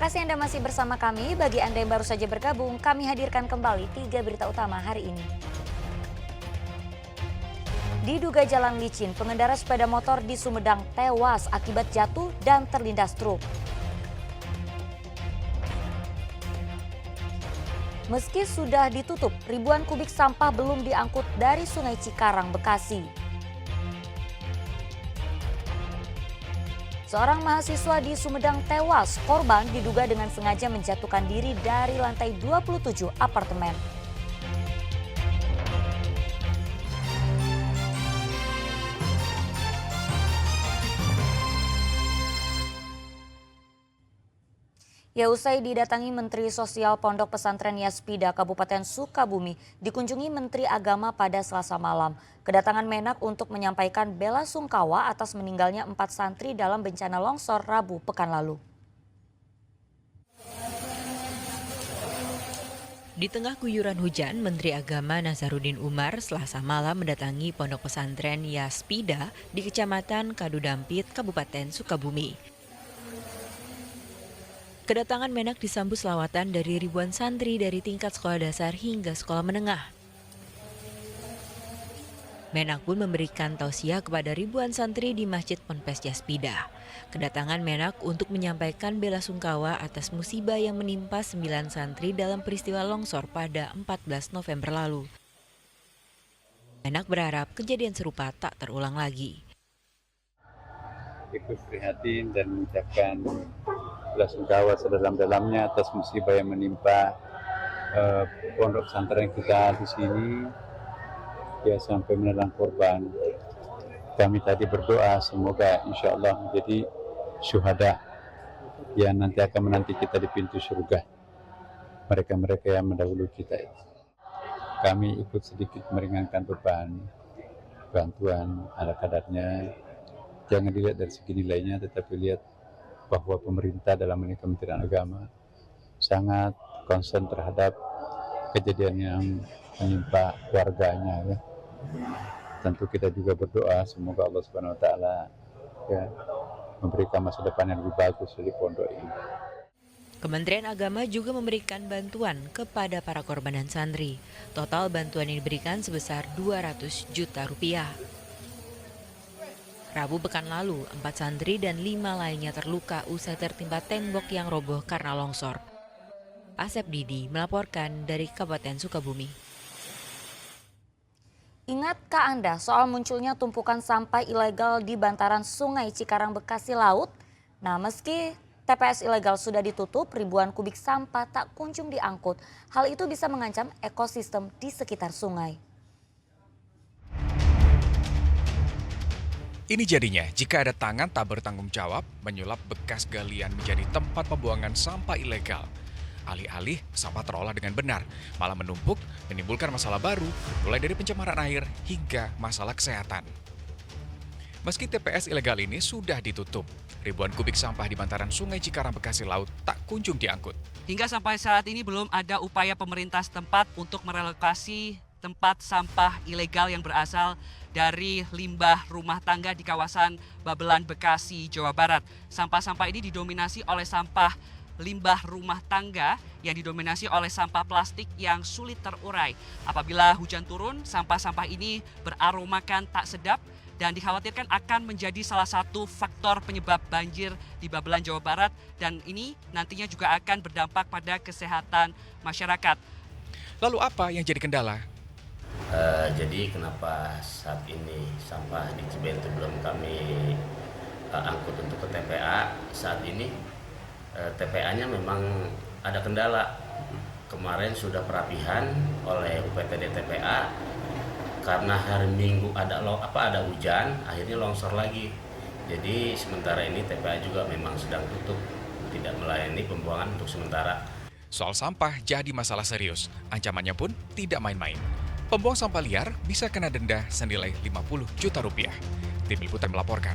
kasih Anda masih bersama kami. Bagi Anda yang baru saja bergabung, kami hadirkan kembali 3 berita utama hari ini. Diduga jalan licin, pengendara sepeda motor di Sumedang tewas akibat jatuh dan terlindas truk. Meski sudah ditutup, ribuan kubik sampah belum diangkut dari Sungai Cikarang, Bekasi. Seorang mahasiswa di Sumedang tewas, korban diduga dengan sengaja menjatuhkan diri dari lantai 27 apartemen. Ya, usai didatangi Menteri Sosial Pondok Pesantren Yaspida Kabupaten Sukabumi, dikunjungi Menteri Agama pada Selasa malam. Kedatangan Menak untuk menyampaikan bela sungkawa atas meninggalnya 4 santri dalam bencana longsor Rabu pekan lalu. Di tengah guyuran hujan, Menteri Agama Nazaruddin Umar Selasa malam mendatangi Pondok Pesantren Yaspida di Kecamatan Kadudampit, Kabupaten Sukabumi. Kedatangan Menak disambut selawatan dari ribuan santri dari tingkat sekolah dasar hingga sekolah menengah. Menak pun memberikan tausiah kepada ribuan santri di Masjid Ponpes Yaspida. Kedatangan Menak untuk menyampaikan bela sungkawa atas musibah yang menimpa 9 santri dalam peristiwa longsor pada 14 November lalu. Menak berharap kejadian serupa tak terulang lagi. Ikut prihatin dan mengucapkan bela sungkawa sedalam-dalamnya atas musibah yang menimpa pondok pesantren kita di sini, ya sampai menelan korban. Kami tadi berdoa semoga insya Allah menjadi syuhada yang nanti akan menanti kita di pintu surga. Mereka-mereka yang mendahului kita itu. Kami ikut sedikit meringankan beban, bantuan ala kadarnya. Jangan dilihat dari segi nilainya, tetapi lihat bahwa pemerintah dalam ini Kementerian Agama sangat concern terhadap kejadian yang menimpa keluarganya. Ya. Tentu kita juga berdoa semoga Allah Subhanahu Wa Taala ya memberikan masa depan yang lebih bagus di pondok ini. Kementerian Agama juga memberikan bantuan kepada para korban dan santri. Total bantuan yang diberikan sebesar 200 juta rupiah. Rabu pekan lalu, 4 santri dan 5 lainnya terluka usai tertimpa tembok yang roboh karena longsor. Asep Didi melaporkan dari Kabupaten Sukabumi. Ingatkah Anda soal munculnya tumpukan sampah ilegal di bantaran Sungai Cikarang, Bekasi Laut? Nah, meski TPS ilegal sudah ditutup, ribuan kubik sampah tak kunjung diangkut. Hal itu bisa mengancam ekosistem di sekitar sungai. Ini jadinya jika ada tangan tak bertanggung jawab menyulap bekas galian menjadi tempat pembuangan sampah ilegal. Alih-alih sampah terolah dengan benar, malah menumpuk, menimbulkan masalah baru, mulai dari pencemaran air hingga masalah kesehatan. Meski TPS ilegal ini sudah ditutup, ribuan kubik sampah di bantaran Sungai Cikarang, Bekasi Laut tak kunjung diangkut. Hingga sampai saat ini belum ada upaya pemerintah setempat untuk merelokasi tempat sampah ilegal yang berasal dari limbah rumah tangga di kawasan Babelan, Bekasi, Jawa Barat. Sampah-sampah ini didominasi oleh sampah limbah rumah tangga yang didominasi oleh sampah plastik yang sulit terurai. Apabila hujan turun, sampah-sampah ini beraromakan tak sedap dan dikhawatirkan akan menjadi salah satu faktor penyebab banjir di Babelan, Jawa Barat, dan ini nantinya juga akan berdampak pada kesehatan masyarakat. Lalu apa yang jadi kendala? Jadi kenapa saat ini sampah di Cibentu belum kami angkut untuk ke TPA? Saat ini TPA-nya memang ada kendala. Kemarin sudah perapihan oleh UPTD TPA karena hari Minggu ada hujan, akhirnya longsor lagi. Jadi sementara ini TPA juga memang sedang tutup, tidak melayani pembuangan untuk sementara. Soal sampah jadi masalah serius, ancamannya pun tidak main-main. Pembuang sampah liar bisa kena denda senilai 50 juta rupiah. Tim Liputan melaporkan.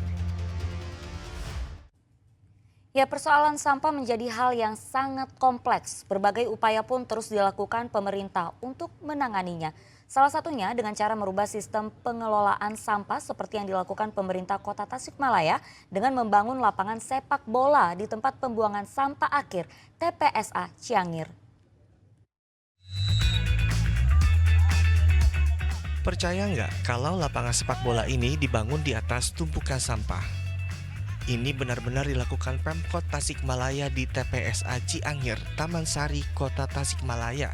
Ya, persoalan sampah menjadi hal yang sangat kompleks. Berbagai upaya pun terus dilakukan pemerintah untuk menanganinya. Salah satunya dengan cara merubah sistem pengelolaan sampah seperti yang dilakukan pemerintah Kota Tasikmalaya dengan membangun lapangan sepak bola di tempat pembuangan sampah akhir TPSA Ciangir. Percaya nggak kalau lapangan sepak bola ini dibangun di atas tumpukan sampah? Ini benar-benar dilakukan Pemkot Tasikmalaya di TPSA Ciangir, Taman Sari, Kota Tasikmalaya.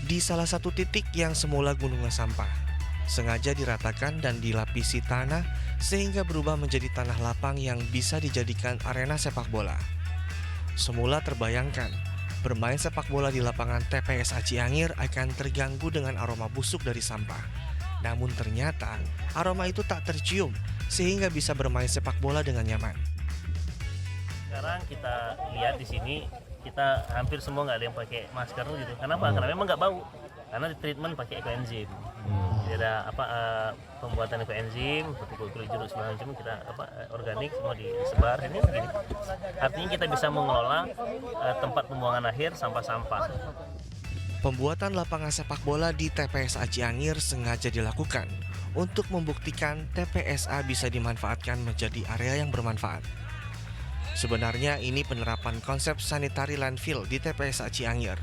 Di salah satu titik yang semula gunungan sampah, sengaja diratakan dan dilapisi tanah sehingga berubah menjadi tanah lapang yang bisa dijadikan arena sepak bola. Semula terbayangkan, bermain sepak bola di lapangan TPSA Ciangir akan terganggu dengan aroma busuk dari sampah. Namun ternyata aroma itu tak tercium sehingga bisa bermain sepak bola dengan nyaman. Sekarang kita lihat di sini, kita hampir semua nggak ada yang pakai masker gitu. Kenapa? Karena memang nggak bau. Karena di treatment pakai ekoenzim. Jadi ada pembuatan ekoenzim, seperti kulit jeruk segala macam kita organik semua disebar. Ini begini. Artinya kita bisa mengelola tempat pembuangan akhir sampah-sampah. Pembuatan lapangan sepak bola di TPSA Ciangir sengaja dilakukan untuk membuktikan TPSA bisa dimanfaatkan menjadi area yang bermanfaat. Sebenarnya ini penerapan konsep sanitary landfill di TPSA Ciangir.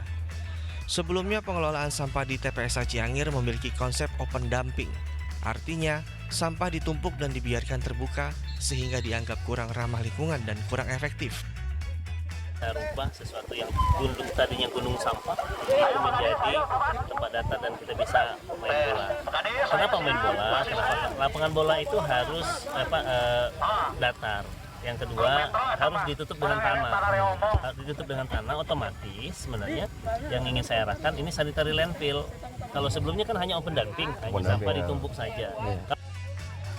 Sebelumnya pengelolaan sampah di TPSA Ciangir memiliki konsep open dumping. Artinya, sampah ditumpuk dan dibiarkan terbuka sehingga dianggap kurang ramah lingkungan dan kurang efektif. Kita rubah sesuatu yang tadinya gunung sampah itu menjadi tempat datar dan kita bisa main bola. Kenapa main bola? Kenapa lapangan bola itu harus datar. Yang kedua harus ditutup dengan tanah. Harus ditutup dengan tanah, otomatis sebenarnya yang ingin saya arahkan ini sanitary landfill. Kalau sebelumnya kan hanya open dumping, hanya sampah ditumpuk saja.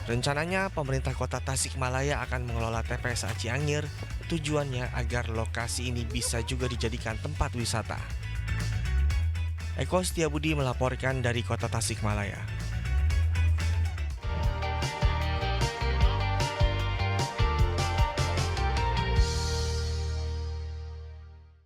Rencananya pemerintah Kota Tasikmalaya akan mengelola TPSA Ciangir, tujuannya agar lokasi ini bisa juga dijadikan tempat wisata. Eko Setiabudi melaporkan dari Kota Tasikmalaya.